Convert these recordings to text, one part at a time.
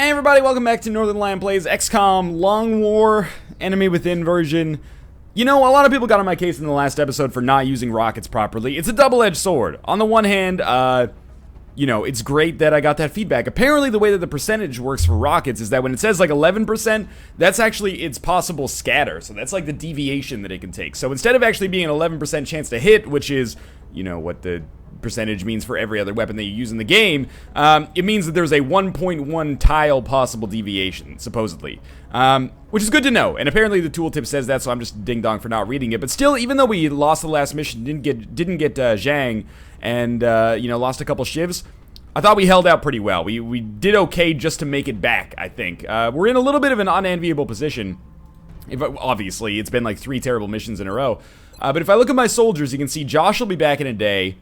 Hey everybody, welcome back to Northernlion Plays XCOM Long War Enemy Within version. You know, a lot of people got on my case in the last episode for not using rockets properly. It's a double-edged sword. On the one hand, you know, it's great that I got that feedback. Apparently, the way that the percentage works for rockets is that when it says like 11%, that's actually its possible scatter. So that's like the deviation that it can take. So instead of actually being an 11% chance to hit, which is, you know, what the percentage means for every other weapon that you use in the game, it means that there's a 1.1 tile possible deviation, supposedly. Which is good to know, and apparently the tooltip says that, so I'm just ding-dong for not reading it. But still, even though we lost the last mission, didn't get Zhang, and, you know, lost a couple shivs, I thought we held out pretty well. We did okay just to make it back, I think. We're in a little bit of an unenviable position. Obviously, it's been like 3 terrible missions in a row. But if I look at my soldiers, you can see Josh will be back in a day.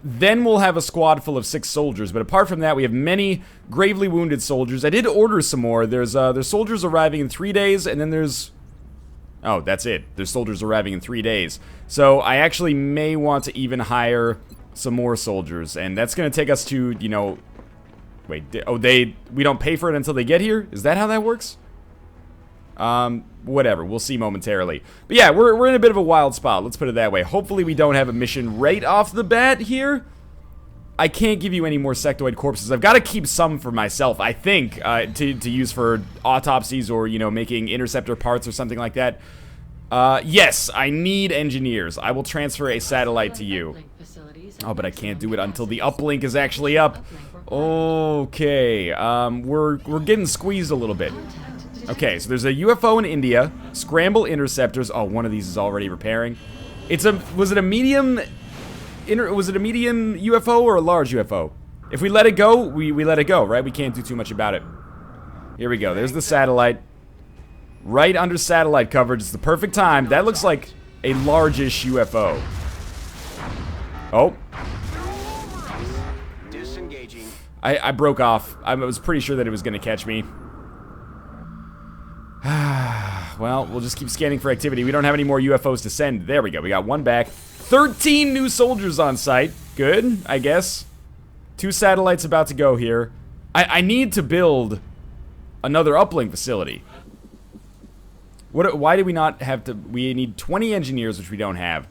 Then we'll have a squad full of 6 soldiers, but apart from that, we have many gravely wounded soldiers. I did order some more. There's soldiers arriving in 3 days, and then there's... Oh, that's it. There's soldiers arriving in 3 days. So I actually may want to even hire some more soldiers, and that's going to take us to, you know... Wait, we don't pay for it until they get here? Is that how that works? Whatever, we'll see momentarily. But yeah, we're in a bit of a wild spot, let's put it that way. Hopefully we don't have a mission right off the bat here. I can't give you any more sectoid corpses. I've got to keep some for myself, I think, to use for autopsies or, you know, making interceptor parts or something like that. Yes, I need engineers. I will transfer a satellite to you. Oh, but I can't do it until the uplink is actually up. Okay, we're getting squeezed a little bit. Okay, so there's a UFO in India, scramble interceptors. Oh, one of these is already repairing. Was it a medium UFO or a large UFO? If we let it go, we let it go, right? We can't do too much about it. Here we go. There's the satellite. Right under satellite coverage. It's the perfect time. That looks like a largish UFO. Oh. Disengaging. I broke off. I was pretty sure that it was going to catch me. Well, we'll just keep scanning for activity. We don't have any more UFOs to send. There we go. We got one back. 13 new soldiers on site. Good, I guess. 2 satellites about to go here. I need to build another uplink facility. Why do we not have to... We need 20 engineers, which we don't have,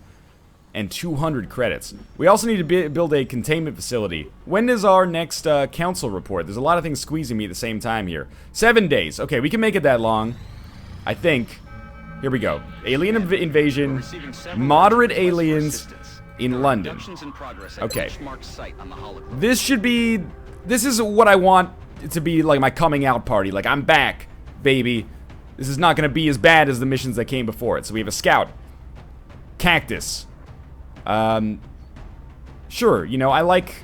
and 200 credits. We also need to build a containment facility. When is our next council report? There's a lot of things squeezing me at the same time here. 7 days. Okay, we can make it that long, I think. Here we go. Alien invasion. Moderate aliens in London. Okay. This should be... This is what I want it to be, like my coming out party. Like, I'm back, baby. This is not going to be as bad as the missions that came before it. So we have a scout. Cactus. Sure, you know, I like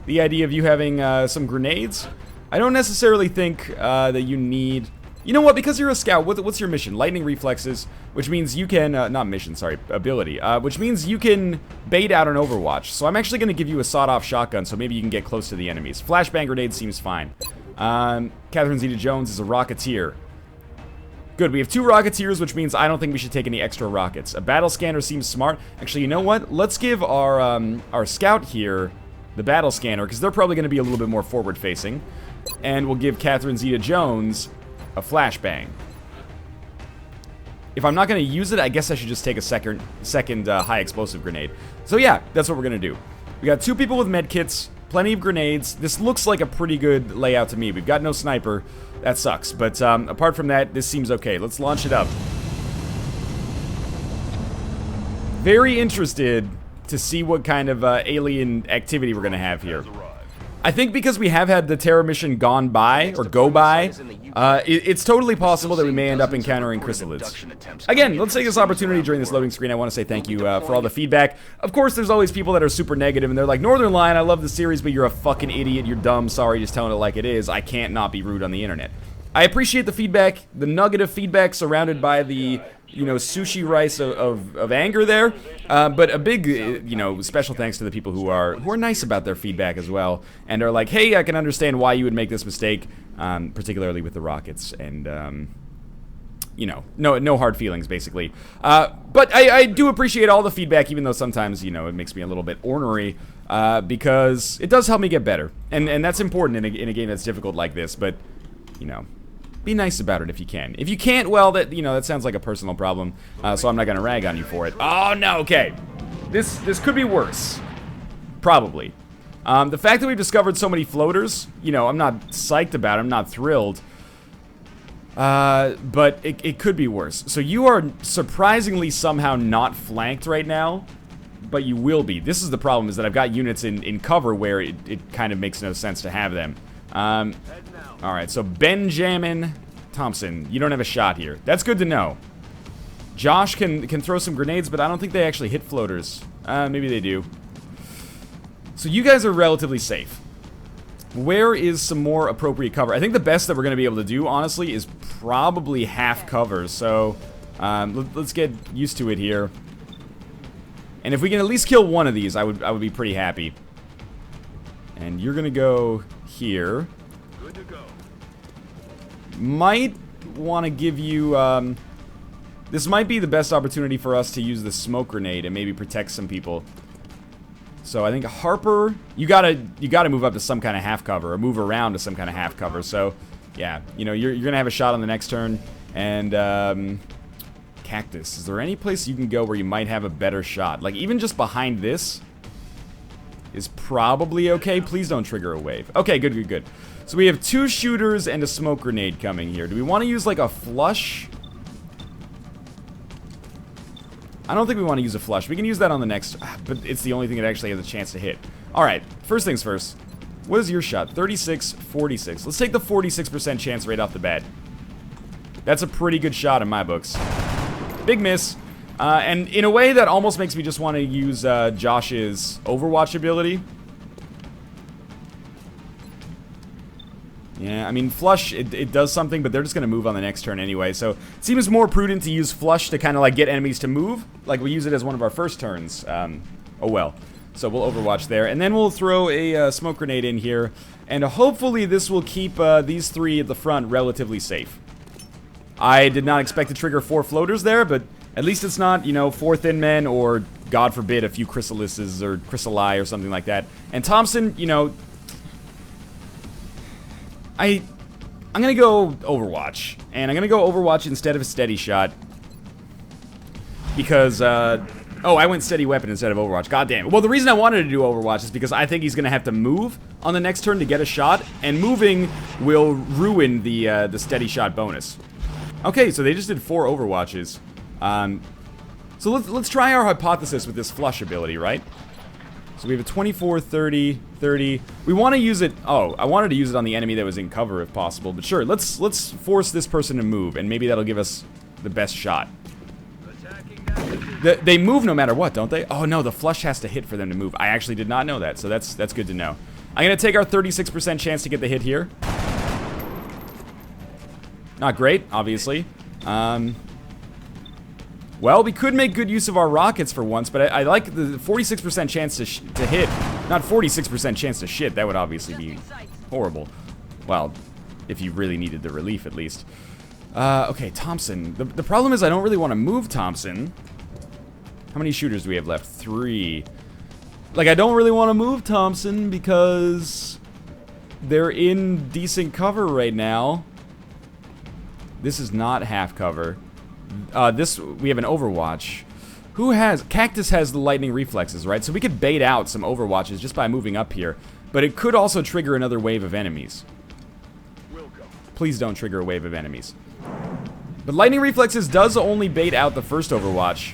the idea of you having, some grenades. I don't necessarily think, that you need... You know what, because you're a scout, what's your mission? Lightning reflexes, which means you can, not mission, sorry, ability, which means you can bait out an overwatch. So I'm actually gonna give you a sawed-off shotgun, so maybe you can get close to the enemies. Flashbang grenade seems fine. Catherine Zeta-Jones is a rocketeer. Good, we have 2 rocketeers, which means I don't think we should take any extra rockets. A battle scanner seems smart. Actually, you know what? Let's give our scout here the battle scanner, because they're probably going to be a little bit more forward-facing. And we'll give Catherine Zeta-Jones a flashbang. If I'm not going to use it, I guess I should just take a second high-explosive grenade. So yeah, that's what we're going to do. We got 2 people with medkits, plenty of grenades. This looks like a pretty good layout to me. We've got no sniper. That sucks, but apart from that, this seems okay. Let's launch it up. Very interested to see what kind of alien activity we're going to have here. I think because we have had the terror mission gone by, or go by, it's totally possible that we may end up encountering chrysalids. Again, let's take this opportunity during this loading screen. I want to say thank you for all the feedback. Of course, there's always people that are super negative, and they're like, Northernlion, I love the series, but you're a fucking idiot, you're dumb, sorry, just telling it like it is. I can't not be rude on the internet. I appreciate the feedback, the nugget of feedback surrounded by the, you know, sushi rice of anger there. But a big, you know, special thanks to the people who are nice about their feedback as well, and are like, hey, I can understand why you would make this mistake, particularly with the rockets, and you know, no hard feelings, basically. But I do appreciate all the feedback, even though sometimes, you know, it makes me a little bit ornery, because it does help me get better, and that's important in a game that's difficult like this. But you know, be nice about it if you can. If you can't, well, that, you know, that sounds like a personal problem, so I'm not gonna rag on you for it. Oh, no, okay. This could be worse. Probably. The fact that we've discovered so many floaters, you know, I'm not psyched about it, I'm not thrilled. But it could be worse. So you are surprisingly somehow not flanked right now, but you will be. This is the problem, is that I've got units in cover where it kind of makes no sense to have them. Alright, so Benjamin Thompson, you don't have a shot here. That's good to know. Josh can throw some grenades, but I don't think they actually hit floaters. Maybe they do. So you guys are relatively safe. Where is some more appropriate cover? I think the best that we're going to be able to do, honestly, is probably half cover. So let's get used to it here. And if we can at least kill one of these, I would be pretty happy. And you're going to go here. Good to go. Might want to give you... this might be the best opportunity for us to use the smoke grenade and maybe protect some people. So I think Harper, you gotta move up to some kind of half cover, or move around to some kind of half cover. So yeah, you know, you're gonna have a shot on the next turn. And Cactus, is there any place you can go where you might have a better shot? Like even just behind this is probably okay. Please don't trigger a wave. Okay, good. So we have 2 shooters and a smoke grenade coming here. Do we want to use like a flush? I don't think we want to use a flush. We can use that on the next, but it's the only thing that actually has a chance to hit. Alright, first things first. What is your shot? 36, 46. Let's take the 46% chance right off the bat. That's a pretty good shot in my books. Big miss. And in a way that almost makes me just want to use Josh's Overwatch ability. Yeah, I mean, Flush, it does something, but they're just going to move on the next turn anyway. So it seems more prudent to use Flush to kind of like get enemies to move. Like we use it as one of our first turns. Oh well. So we'll Overwatch there. And then we'll throw a smoke grenade in here. And hopefully this will keep these 3 at the front relatively safe. I did not expect to trigger 4 floaters there, but at least it's not, you know, 4 thin men or, God forbid, a few chrysalises or chrysali or something like that. And Thompson, you know... I'm gonna go Overwatch, and I'm gonna go Overwatch instead of a steady shot, because, oh, I went steady weapon instead of Overwatch, god damn it. Well, the reason I wanted to do Overwatch is because I think he's gonna have to move on the next turn to get a shot, and moving will ruin the steady shot bonus. Okay, so they just did 4 Overwatches. So let's try our hypothesis with this flush ability, right? So we have a 24, 30, 30. We want to use it... Oh, I wanted to use it on the enemy that was in cover if possible. But sure, let's force this person to move, and maybe that'll give us the best shot. They move no matter what, don't they? Oh no, the flush has to hit for them to move. I actually did not know that, so that's good to know. I'm going to take our 36% chance to get the hit here. Not great, obviously. Well, we could make good use of our rockets for once, but I like the 46% chance to hit. Not 46% chance to shit. That would obviously be horrible. Well, if you really needed the relief, at least. Okay, Thompson. The problem is I don't really want to move Thompson. How many shooters do we have left? 3. Like, I don't really want to move Thompson because they're in decent cover right now. This is not half cover. We have an Overwatch. Who has... Cactus has the lightning reflexes, right? So we could bait out some Overwatches just by moving up here. But it could also trigger another wave of enemies. Please don't trigger a wave of enemies. But lightning reflexes does only bait out the first Overwatch.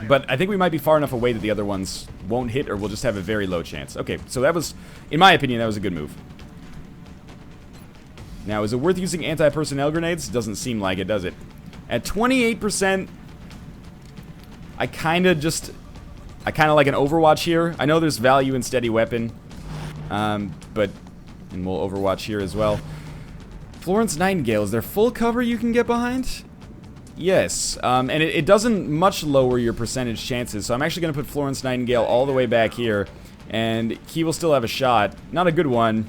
But I think we might be far enough away that the other ones won't hit, or we'll just have a very low chance. Okay, so that was... In my opinion, that was a good move. Now, is it worth using anti-personnel grenades? Doesn't seem like it, does it? At 28%, I kind of like an Overwatch here. I know there's value in steady weapon, and we'll Overwatch here as well. Florence Nightingale, is there full cover you can get behind? Yes, and it doesn't much lower your percentage chances, so I'm actually going to put Florence Nightingale all the way back here, and he will still have a shot. Not a good one.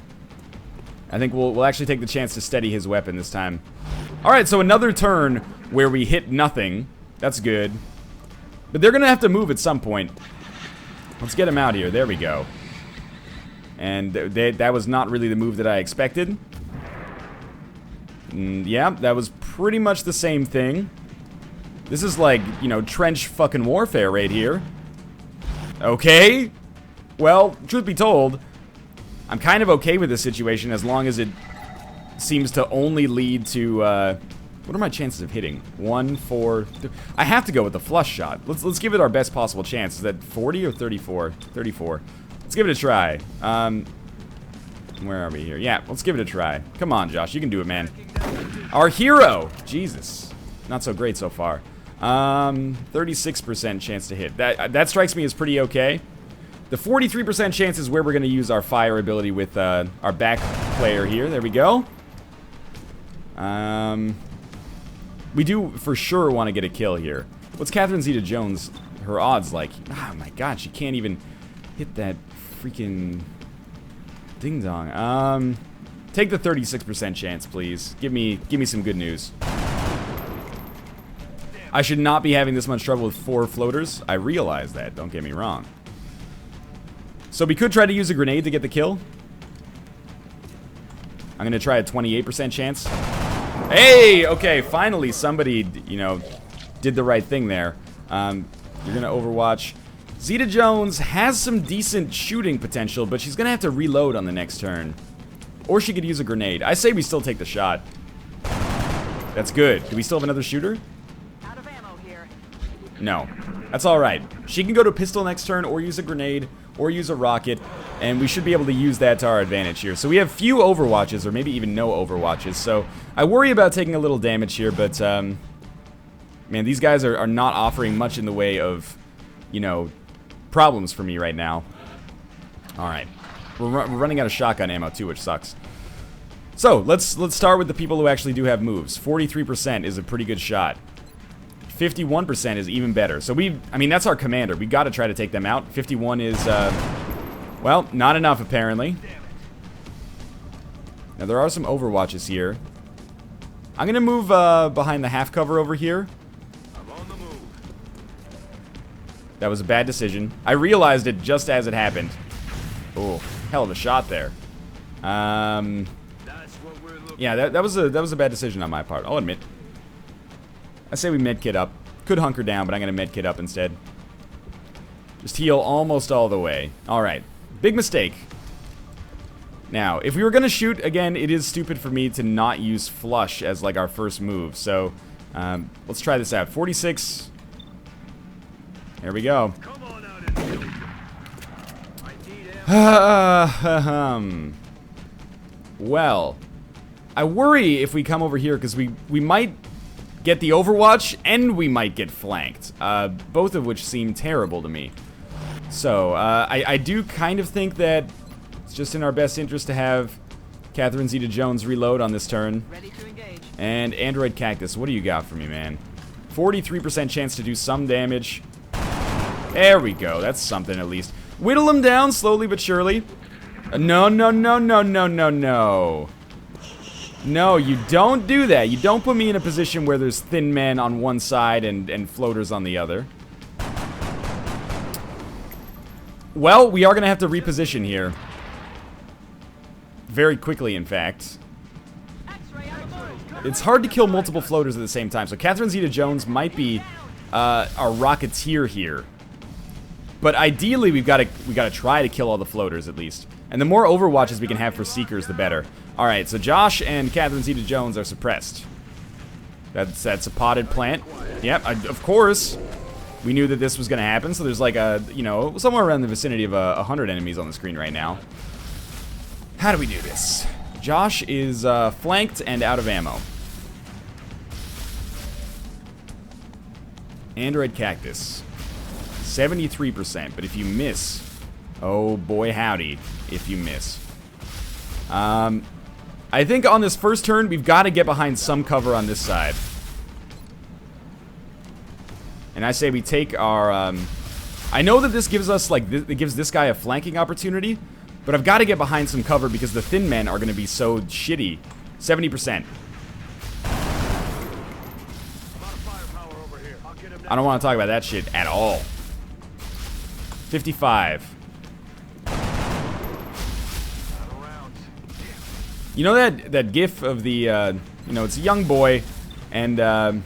I think we'll actually take the chance to steady his weapon this time. Alright, so another turn where we hit nothing. That's good. But they're going to have to move at some point. Let's get him out here. There we go. And that was not really the move that I expected. Yeah, that was pretty much the same thing. This is like, you know, trench fucking warfare right here. Okay. Well, truth be told, I'm kind of okay with this situation as long as it seems to only lead to, what are my chances of hitting? 1, 4, I have to go with the flush shot. Let's give it our best possible chance. Is that 40 or 34? 34. Let's give it a try. Where are we here? Yeah, let's give it a try. Come on, Josh, you can do it, man. Our hero! Jesus. Not so great so far. 36% chance to hit. That strikes me as pretty okay. The 43% chance is where we're going to use our fire ability with our back player here. There we go. We do for sure want to get a kill here. What's Catherine Zeta-Jones, her odds like? Oh my god, she can't even hit that freaking ding-dong. Take the 36% chance, please. Give me some good news. I should not be having this much trouble with 4 floaters. I realize that, don't get me wrong. So we could try to use a grenade to get the kill. I'm going to try a 28% chance. Hey! Okay, finally somebody, you know, did the right thing there. You're going to overwatch. Zeta-Jones has some decent shooting potential, but she's going to have to reload on the next turn. Or she could use a grenade. I say we still take the shot. That's good. Do we still have another shooter? Out of ammo here. No. That's alright. She can go to pistol next turn, or use a grenade, or use a rocket, and we should be able to use that to our advantage here. So we have few overwatches, or maybe even no overwatches, so I worry about taking a little damage here, but, man, these guys are not offering much in the way of, you know, problems for me right now. Alright. We're running out of shotgun ammo too, which sucks. So, let's start with the people who actually do have moves. 43% is a pretty good shot. 51% is even better. So I mean, that's our commander. We gotta try to take them out. 51 is, well, not enough apparently. Now, there are some overwatches here. I'm gonna move behind the half cover over here. That was a bad decision. I realized it just as it happened. Oh, hell of a shot there. Yeah, that was a bad decision on my part, I'll admit. I say we medkit up. Could hunker down, but I'm gonna medkit up instead. Just heal almost all the way. Alright. Big mistake. Now, if we were gonna shoot, again, it is stupid for me to not use flush as like our first move. So, let's try this out. 46. There we go. Well, I worry if we come over here because we might get the overwatch and we might get flanked, both of which seem terrible to me. So I do kind of think that it's just in our best interest to have Catherine Zeta-Jones reload on this turn. Ready to engage. And Android Cactus, what do you got for me, man? 43% chance to do some damage. There we go, that's something at least. Whittle him down slowly but surely. No, no, no, no, no, no, no. No, you don't do that. You don't put me in a position where there's thin men on one side and floaters on the other. Well, we are going to have to reposition here. Very quickly, in fact. It's hard to kill multiple floaters at the same time. So Catherine Zeta-Jones might be our Rocketeer here. But ideally, we gotta try to kill all the floaters at least. And the more overwatches we can have for Seekers, the better. Alright, so Josh and Catherine Zeta-Jones are suppressed. That's a potted plant. Yep, of course. We knew that this was gonna happen, so there's like a, you know, somewhere around the vicinity of 100 enemies on the screen right now. How do we do this? Josh is flanked and out of ammo. Android Cactus. 73%, but if you miss, oh boy howdy, if you miss. I think on this first turn, we've got to get behind some cover on this side. And I say we take our, I know that this gives us, like, it gives this guy a flanking opportunity, but I've got to get behind some cover because the thin men are going to be so shitty. 70%. I don't want to talk about that shit at all. 55. You You know that gif of the, you know, it's a young boy, and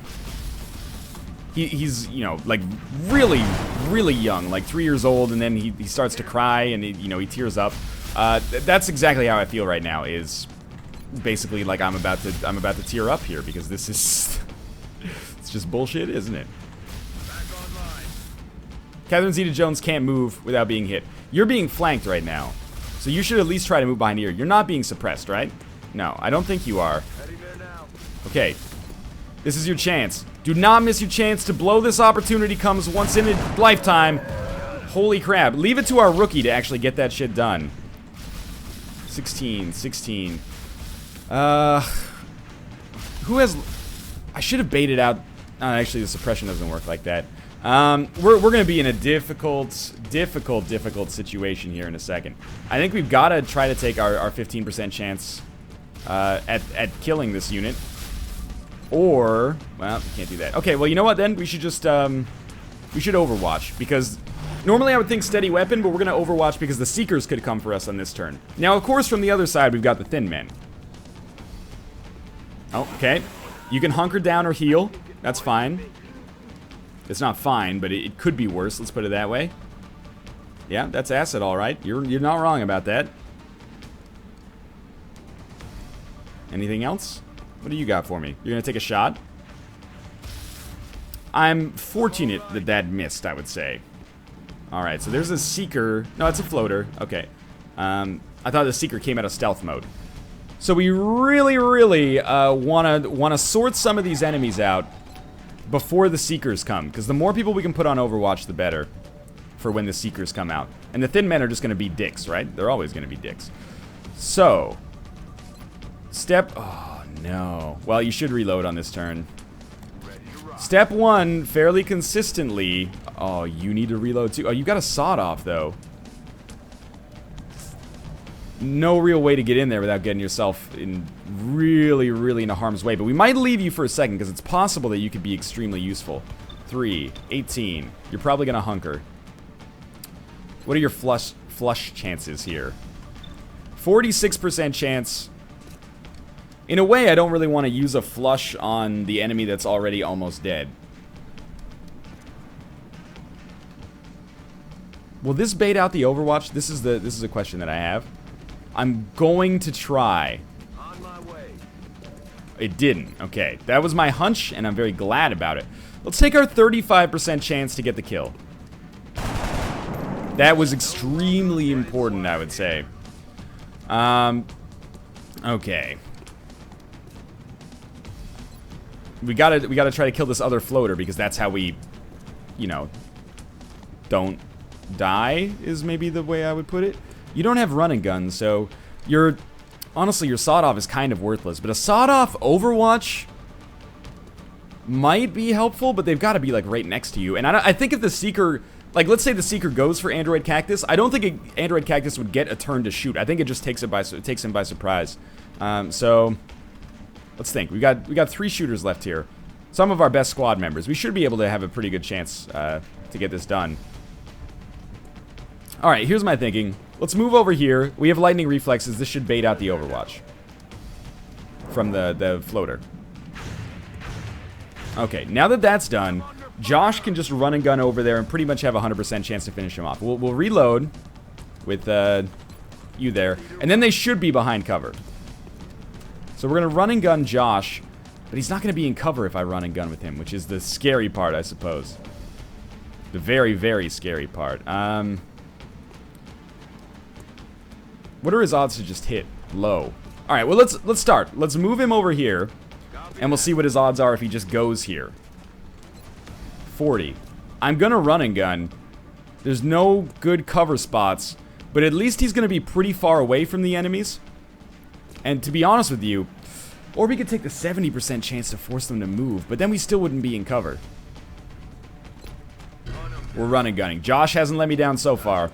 he's, you know, like really, really young, like 3 years old, and then he starts to cry, and you know, he tears up. That's exactly how I feel right now. Is basically like I'm about to tear up here because this is it's just bullshit, isn't it? Catherine Zeta-Jones can't move without being hit. You're being flanked right now, so you should at least try to move behind here. You're not being suppressed, right? No, I don't think you are. Okay, this is your chance. Do not miss your chance to blow. This opportunity comes once in a lifetime. Holy crap. Leave it to our rookie to actually get that shit done. 16. Who has... I should have baited out... actually, the suppression doesn't work like that. We're going to be in a difficult situation here in a second. I think we've got to try to take our 15% chance at killing this unit. Or, well, we can't do that. Okay, well, you know what then? We should just, we should Overwatch, because normally I would think steady weapon, but we're going to Overwatch because the Seekers could come for us on this turn. Now, of course, from the other side, we've got the Thin Men. Oh, okay. You can hunker down or heal. That's fine. It's not fine, but it could be worse. Let's put it that way. Yeah, that's acid, all right. You're not wrong about that. Anything else? What do you got for me? You're gonna take a shot? I'm fortunate that that missed, I would say. Alright, so there's a Seeker. No, it's a floater. Okay. I thought the Seeker came out of stealth mode. So we really wanna sort some of these enemies out before the Seekers come, because the more people we can put on Overwatch, the better for when the Seekers come out. And the Thin Men are just gonna be dicks, right? They're always gonna be dicks. So, oh no. Well, you should reload on this turn. Step 1, fairly consistently. Oh, you need to reload too. Oh, you got a sawed off though. No real way to get in there without getting yourself in really into harm's way. But we might leave you for a second because it's possible that you could be extremely useful. 3, 18. You're probably gonna hunker. What are your flush chances here? 46% chance. In a way, I don't really want to use a flush on the enemy that's already almost dead. Will this bait out the Overwatch? This is a question that I have. I'm going to try. On my way. It didn't. Okay, that was my hunch, and I'm very glad about it. Let's take our 35% chance to get the kill. That was extremely important, I would say. Okay. We gotta try to kill this other floater because that's how we, you know, don't die, is maybe the way I would put it. You don't have running guns, so honestly, your sawed-off is kind of worthless. But a sawed-off Overwatch might be helpful, but they've got to be like right next to you. And I think if the Seeker, like let's say the Seeker goes for Android Cactus, I don't think Android Cactus would get a turn to shoot. I think it just takes him by surprise. So let's think. We got 3 shooters left here. Some of our best squad members. We should be able to have a pretty good chance to get this done. All right, here's my thinking. Let's move over here. We have lightning reflexes. This should bait out the Overwatch from the floater. Okay, now that that's done, Josh can just run and gun over there and pretty much have a 100% chance to finish him off. We'll reload with you there, and then they should be behind cover. So we're going to run and gun Josh, but he's not going to be in cover if I run and gun with him, which is the scary part, I suppose. The very scary part. What are his odds to just hit? Low. All right, well, let's start. Let's move him over here, and we'll see what his odds are if he just goes here. 40. I'm going to run and gun. There's no good cover spots, but at least he's going to be pretty far away from the enemies. And to be honest with you, or we could take the 70% chance to force them to move, but then we still wouldn't be in cover. We're run and gunning. Josh hasn't let me down so far.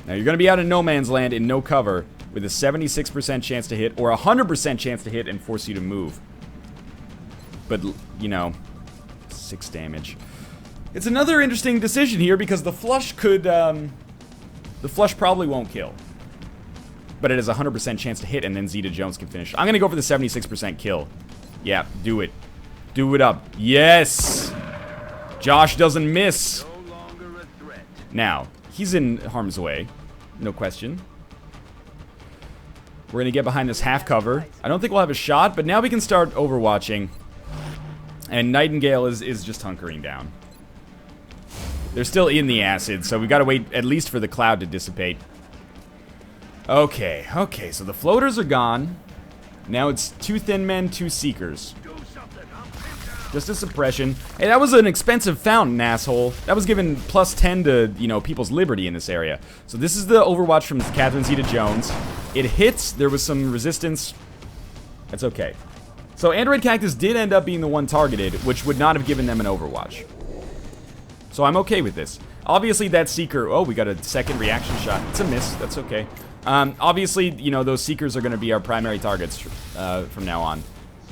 Now you're going to be out in no man's land in no cover with a 76% chance to hit or a 100% chance to hit and force you to move. But, you know, 6 damage. It's another interesting decision here because the flush could, the flush probably won't kill. but it has a 100% chance to hit, and then Zeta Jones can finish. I'm going to go for the 76% kill. Yeah, do it. Do it up. Yes! Josh doesn't miss. Now, he's in harm's way. No question. We're going to get behind this half cover. I don't think we'll have a shot, but now we can start overwatching. And Nightingale is just hunkering down. They're still in the acid, so we've got to wait at least for the cloud to dissipate. Okay, so the floaters are gone. Now it's 2 thin men, 2 seekers. Just a suppression. Hey, that was an expensive fountain, asshole. That was given plus 10 to, you know, people's liberty in this area. So this is the Overwatch from Catherine Zeta-Jones. It hits. There was some resistance. That's okay. So Android Cactus did end up being the one targeted, which would not have given them an Overwatch. So I'm okay with this. Obviously, that Seeker... Oh, we got a second reaction shot. It's a miss. That's okay. Obviously, you know, those Seekers are going to be our primary targets from now on.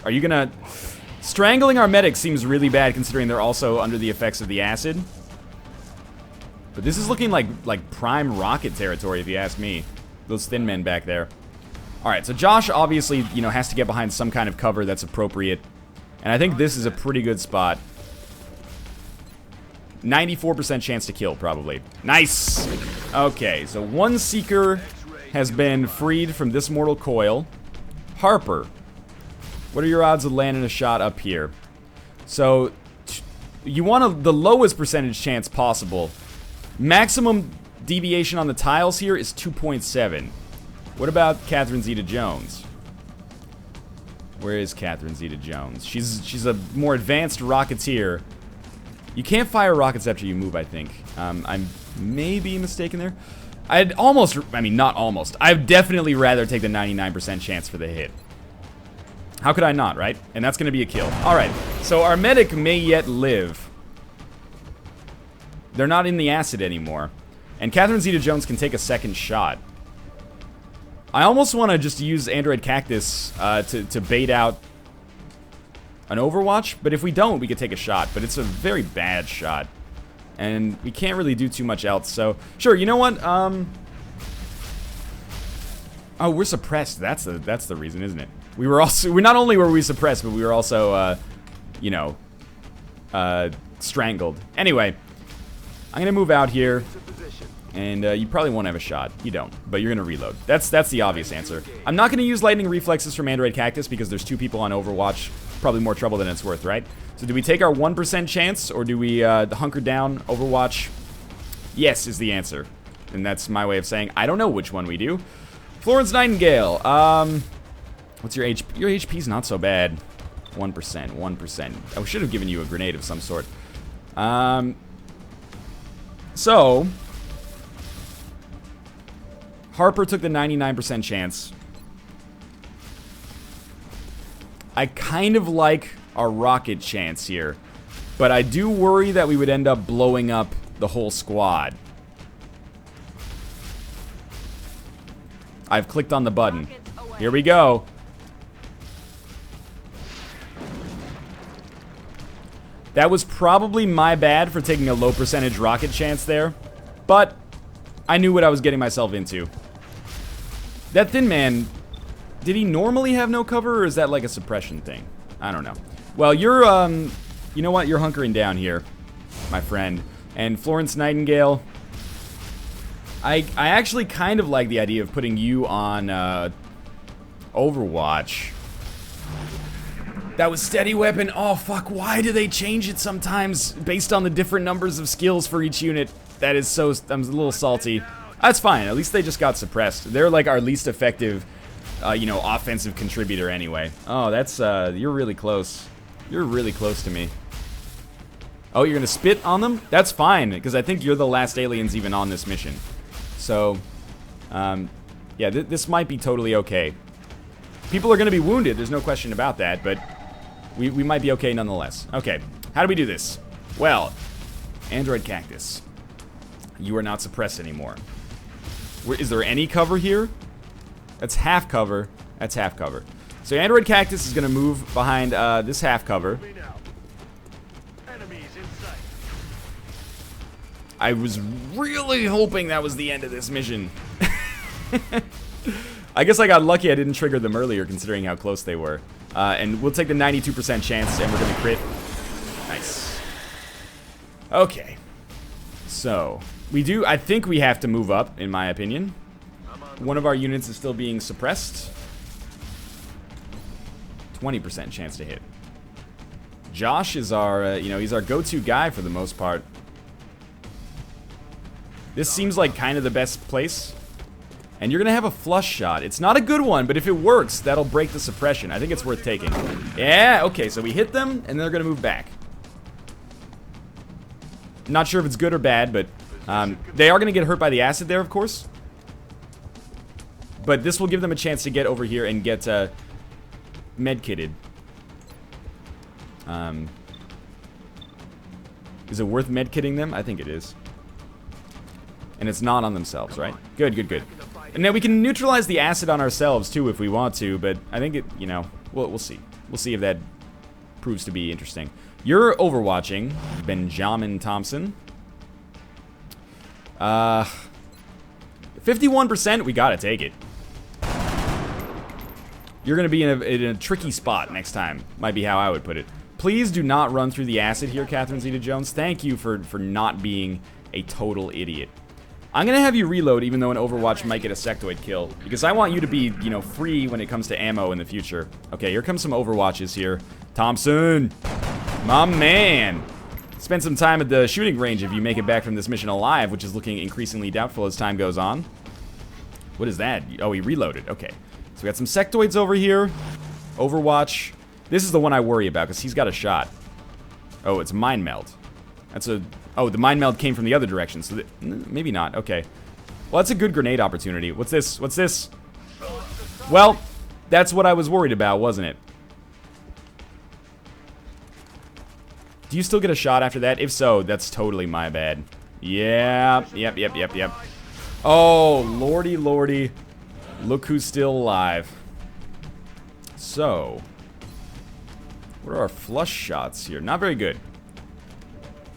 Are you going to... Strangling our medics seems really bad considering they're also under the effects of the acid. But this is looking like prime rocket territory, if you ask me. Those thin men back there. Alright, so Josh obviously, you know, has to get behind some kind of cover that's appropriate. And I think this is a pretty good spot. 94% chance to kill, probably. Nice! Okay, so one Seeker has been freed from this mortal coil. Harper. What are your odds of landing a shot up here? So, you want the lowest percentage chance possible. Maximum deviation on the tiles here is 2.7. What about Catherine Zeta-Jones? Where is Catherine Zeta-Jones? She's a more advanced Rocketeer. You can't fire rockets after you move, I think. I may be mistaken there. I'd definitely rather take the 99% chance for the hit. How could I not, right? And that's going to be a kill. Alright, so our medic may yet live. They're not in the acid anymore. And Catherine Zeta-Jones can take a second shot. I almost want to just use Android Cactus to bait out an Overwatch, but if we don't, we could take a shot. But it's a very bad shot. And we can't really do too much else, so... Sure, you know what? Oh, we're suppressed. That's the reason, isn't it? Not only were we suppressed, but we were also, you know, strangled. Anyway, I'm gonna move out here, and you probably won't have a shot. You don't, but you're gonna reload. That's the obvious answer. I'm not gonna use lightning reflexes from Android Cactus because there's 2 people on Overwatch. Probably more trouble than it's worth, right? So do we take our 1% chance, or do we hunker down, Overwatch? Yes is the answer, and that's my way of saying I don't know which one we do. Florence Nightingale. What's your HP? Your HP's not so bad. 1%. I should have given you a grenade of some sort. So Harper took the 99% chance. I kind of like our rocket chance here, but I do worry that we would end up blowing up the whole squad. I've clicked on the button. Here we go. That was probably my bad for taking a low percentage rocket chance there, but I knew what I was getting myself into. That thin man, did he normally have no cover, or is that like a suppression thing? I don't know. Well, you're, you know what? You're hunkering down here, my friend. And Florence Nightingale, I actually kind of like the idea of putting you on Overwatch. That was steady weapon. Oh, fuck. Why do they change it sometimes based on the different numbers of skills for each unit? That is so... I'm a little salty. That's fine. At least they just got suppressed. They're like our least effective, you know, offensive contributor anyway. Oh, that's... you're really close. You're really close to me. Oh, you're gonna spit on them? That's fine, because I think you're the last aliens even on this mission. So, yeah, this might be totally okay. People are gonna be wounded, there's no question about that, but we might be okay nonetheless. Okay, how do we do this? Well, Android Cactus, you are not suppressed anymore. Is there any cover here? That's half cover. That's half cover. So Android Cactus is gonna move behind this half cover. I was really hoping that was the end of this mission. I guess I got lucky I didn't trigger them earlier, considering how close they were. And we'll take the 92% chance, and we're going to crit. Nice. Okay. So, I think we have to move up, in my opinion. One of our units is still being suppressed. 20% chance to hit. Josh is our, he's our go-to guy for the most part. This seems like kind of the best place. And you're going to have a flush shot. It's not a good one, but if it works, that'll break the suppression. I think it's worth taking. Yeah, okay, so we hit them, and they're going to move back. Not sure if it's good or bad, but they are going to get hurt by the acid there, of course. But this will give them a chance to get over here and get med-kitted. Is it worth med-kitting them? I think it is. And it's not on themselves, right? Good, good, good. And now we can neutralize the acid on ourselves, too, if we want to, but I think it, we'll see. We'll see if that proves to be interesting. You're overwatching, Benjamin Thompson. 51%, we gotta take it. You're gonna be in a tricky spot next time, might be how I would put it. Please do not run through the acid here, Catherine Zeta-Jones. Thank you for not being a total idiot. I'm gonna have you reload, even though an Overwatch might get a sectoid kill, because I want you to be, free when it comes to ammo in the future. Okay, here comes some Overwatches here. Thompson, my man. Spend some time at the shooting range if you make it back from this mission alive, which is looking increasingly doubtful as time goes on. What is that? Oh, he reloaded. Okay, so we got some sectoids over here. Overwatch. This is the one I worry about, because he's got a shot. Oh, it's Mind Meld. That's a... Oh, the Mind Meld came from the other direction, so maybe not. Okay. Well, that's a good grenade opportunity. What's this? What's this? Well, that's what I was worried about, wasn't it? Do you still get a shot after that? If so, that's totally my bad. Yeah. Yep. Oh, lordy, lordy. Look who's still alive. So, what are our flush shots here? Not very good.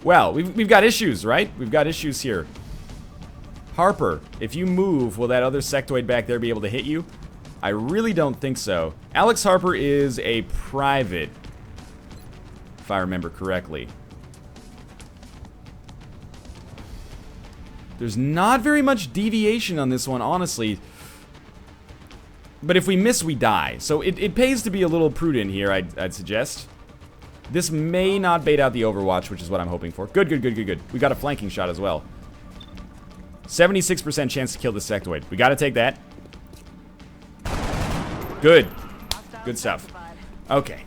Well, we've got issues, right? We've got issues here. Harper, if you move, will that other sectoid back there be able to hit you? I really don't think so. Alex Harper is a private, if I remember correctly. There's not very much deviation on this one, honestly. But if we miss, we die. So it pays to be a little prudent here, I'd suggest. This may not bait out the Overwatch, which is what I'm hoping for. Good. We got a flanking shot as well. 76% chance to kill the sectoid. We gotta take that. Good. Good stuff. Okay.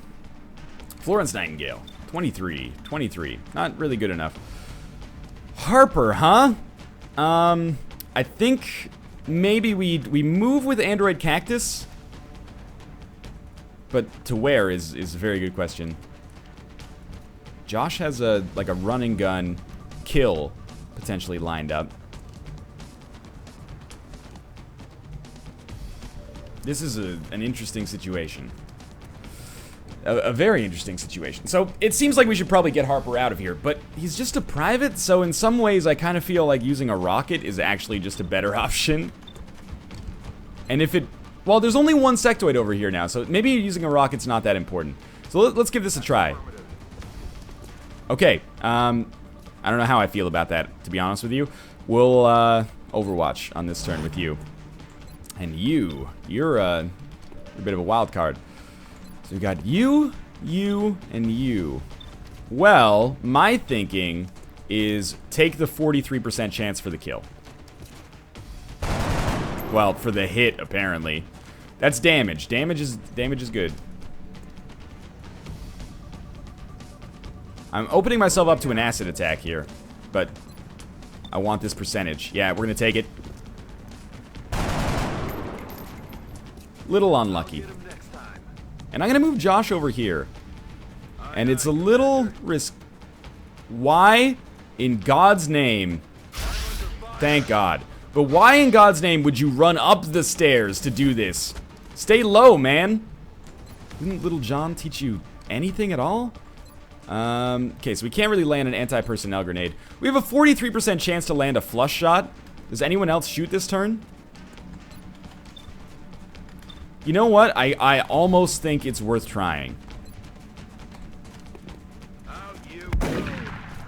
Florence Nightingale. 23. Not really good enough. Harper, huh? I think maybe we move with Android Cactus. But to where is a very good question. Josh has a run and gun kill potentially lined up. This is an interesting situation. A very interesting situation. So it seems like we should probably get Harper out of here, but he's just a private, so in some ways I kind of feel like using a rocket is actually just a better option. And if it... Well, there's only one sectoid over here now, so maybe using a rocket's not that important. So let's give this a try. Okay, I don't know how I feel about that, to be honest with you. We'll Overwatch on this turn with you. And you're a bit of a wild card. So we got you, and you. Well, my thinking is take the 43% chance for the kill. Well, for the hit, apparently. That's damage. Damage is good. I'm opening myself up to an acid attack here, but I want this percentage. Yeah, we're gonna take it. Little unlucky. And I'm gonna move Josh over here. And it's a little risk. Why in God's name? Thank God. But why in God's name would you run up the stairs to do this? Stay low, man. Didn't little John teach you anything at all? Okay, so we can't really land an anti-personnel grenade. We have a 43% chance to land a flush shot. Does anyone else shoot this turn? You know what? I almost think it's worth trying.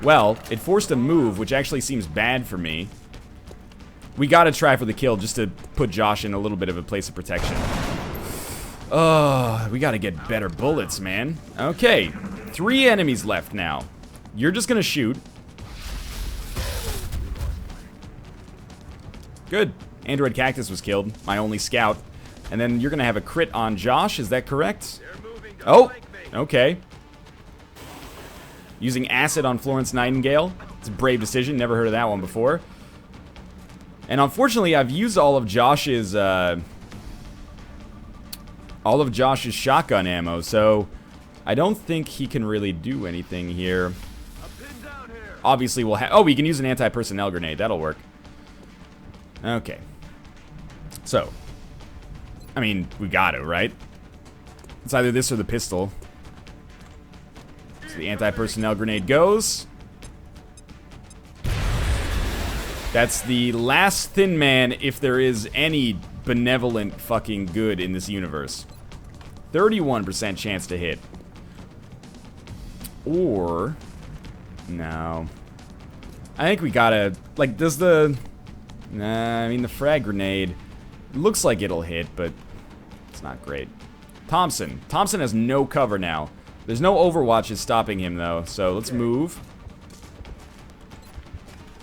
Well, it forced a move, which actually seems bad for me. We gotta try for the kill just to put Josh in a little bit of a place of protection. Oh, we gotta get better bullets, man. Okay, 3 enemies left now. You're just gonna shoot. Good. Android Cactus was killed, my only scout. And then you're gonna have a crit on Josh, is that correct? Oh, okay. Using acid on Florence Nightingale. It's a brave decision, never heard of that one before. And unfortunately, I've used all of Josh's shotgun ammo, so I don't think he can really do anything here. Obviously, we'll have... Oh, we can use an anti-personnel grenade. That'll work. Okay. So, I mean, we got to, right? It's either this or the pistol. So the anti-personnel grenade goes. That's the last Thin Man if there is any benevolent fucking good in this universe. 31% chance to hit. Or... No. I think we gotta... Like, does the... Nah, I mean, the frag grenade looks like it'll hit, but it's not great. Thompson. Thompson has no cover now. There's no overwatches stopping him, though, so let's move.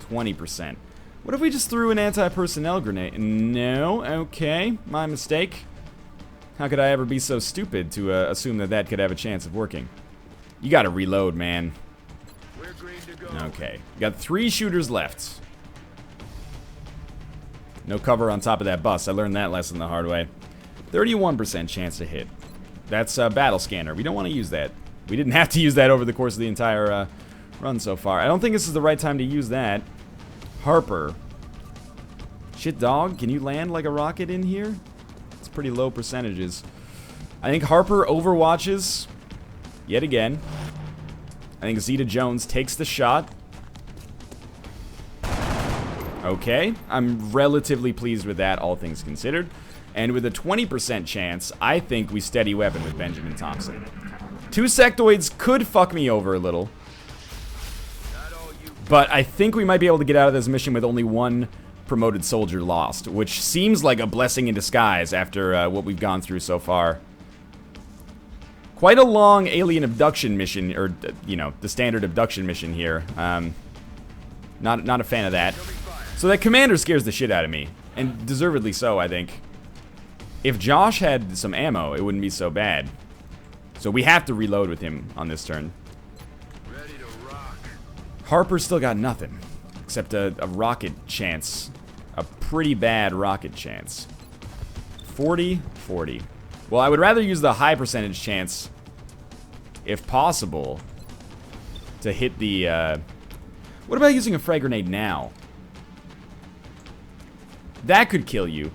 20%. What if we just threw an anti-personnel grenade? No, okay, my mistake. How could I ever be so stupid to assume that that could have a chance of working? You gotta reload, man. Okay, got 3 shooters left. No cover on top of that bus. I learned that lesson the hard way. 31% chance to hit. That's a battle scanner. We don't want to use that. We didn't have to use that over the course of the entire run so far. I don't think this is the right time to use that. Harper. Shit, dog. Can you land like a rocket in here? It's pretty low percentages. I think Harper overwatches yet again. I think Zeta Jones takes the shot. Okay, I'm relatively pleased with that, all things considered. And with a 20% chance, I think we steady weapon with Benjamin Thompson. 2 sectoids could fuck me over a little. But I think we might be able to get out of this mission with only 1 promoted soldier lost, which seems like a blessing in disguise after what we've gone through so far. Quite a long alien abduction mission, or, you know, the standard abduction mission here. Not a fan of that. So that commander scares the shit out of me, and deservedly so, I think. If Josh had some ammo, it wouldn't be so bad. So we have to reload with him on this turn. Ready to rock. Harper's still got nothing, except a rocket chance. A pretty bad rocket chance. 40, 40. Well, I would rather use the high percentage chance, if possible, to hit the, What about using a frag grenade now? That could kill you.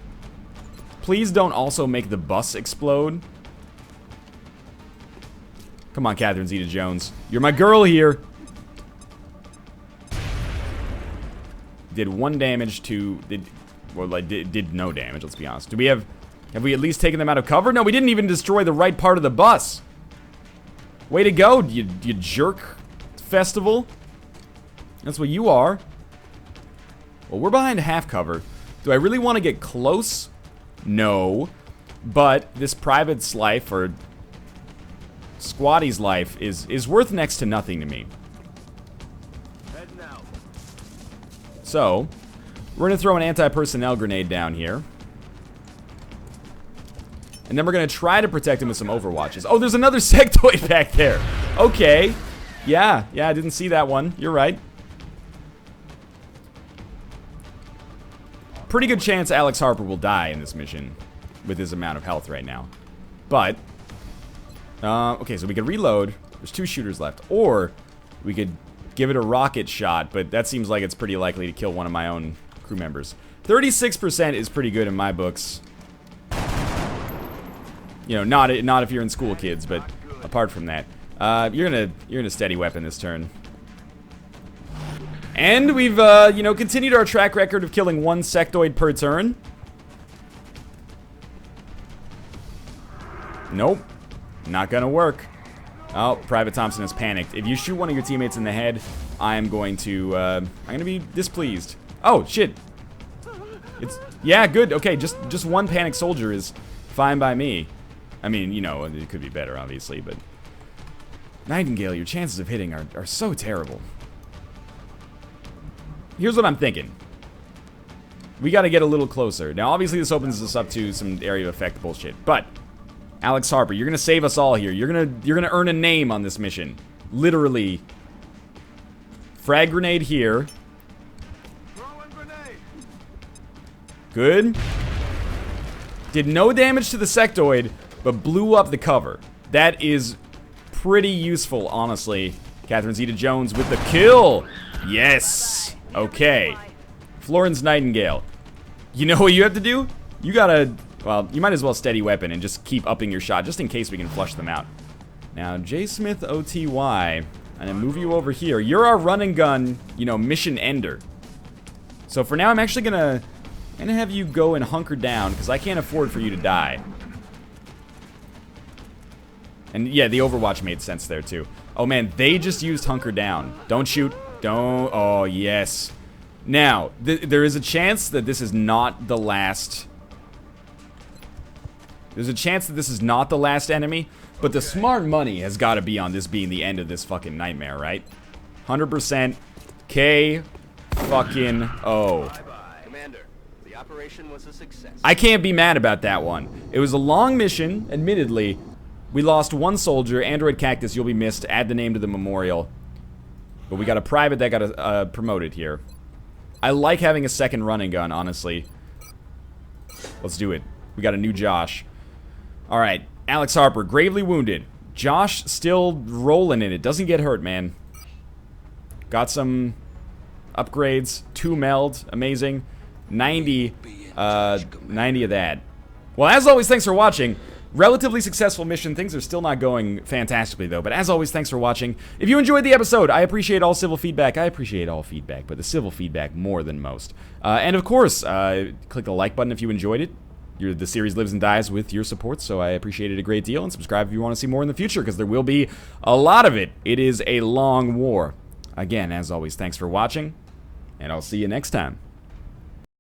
Please don't also make the bus explode. Come on, Catherine Zeta-Jones. You're my girl here. Did 1 damage to... Did no damage, let's be honest. Do we have we at least taken them out of cover? No, we didn't even destroy the right part of the bus. Way to go, you jerk festival. That's what you are. Well, we're behind half cover. Do I really want to get close? No. But this private's life, or Squatty's life, is worth next to nothing to me. Heading out. So, we're going to throw an anti-personnel grenade down here. And then we're going to try to protect him with some overwatches. Oh, there's another sectoid back there. Okay. Yeah, I didn't see that one. You're right. Pretty good chance Alex Harper will die in this mission with his amount of health right now. But, okay, so we could reload. There's 2 shooters left. Or we could give it a rocket shot, but that seems like it's pretty likely to kill one of my own crew members. 36% is pretty good in my books. You know, not if you're in school, kids, but apart from that. You're gonna steady weapon this turn. And we've, you know, continued our track record of killing 1 sectoid per turn. Nope. Not gonna work. Oh, Private Thompson has panicked. If you shoot one of your teammates in the head, I'm going to be displeased. Oh, shit. Yeah, good. Okay, just one panicked soldier is fine by me. I mean, you know, it could be better, obviously, but... Nightingale, your chances of hitting are so terrible. Here's what I'm thinking. We gotta get a little closer. Now, obviously, this opens us up to some area of effect bullshit, but... Alex Harper, you're gonna save us all here. You're gonna earn a name on this mission. Literally. Frag grenade here. Good. Did no damage to the sectoid, but blew up the cover. That is pretty useful, honestly. Catherine Zeta-Jones with the kill. Yes. Okay. Florence Nightingale. You know what you have to do? You gotta... Well, you might as well steady weapon and just keep upping your shot, just in case we can flush them out. Now, J. Smith OTY, I'm gonna move you over here. You're our run and gun, you know, mission ender. So for now, I'm actually gonna have you go and hunker down, because I can't afford for you to die. And yeah, the Overwatch made sense there, too. Oh man, they just used hunker down. Don't shoot. Don't. Oh, yes. Now, there is a chance that this is not the last... There's a chance that this is not the last enemy, but the smart money has got to be on this being the end of this fucking nightmare, right? 100% K fucking O. Commander, the operation was a success. I can't be mad about that one. It was a long mission, admittedly. We lost one soldier, Android Cactus, you'll be missed. Add the name to the memorial. But we got a private that got promoted here. I like having a second running gun, honestly. Let's do it. We got a new Josh. Alright, Alex Harper, gravely wounded. Josh still rolling in it. Doesn't get hurt, man. Got some upgrades. 2 meld. Amazing. 90 of that. Well, as always, thanks for watching. Relatively successful mission. Things are still not going fantastically, though. But as always, thanks for watching. If you enjoyed the episode, I appreciate all civil feedback. I appreciate all feedback, but the civil feedback more than most. And of course, click the like button if you enjoyed it. The series lives and dies with your support, so I appreciate it a great deal. And subscribe if you want to see more in the future, because there will be a lot of it. It is a long war. Again, as always, thanks for watching, and I'll see you next time.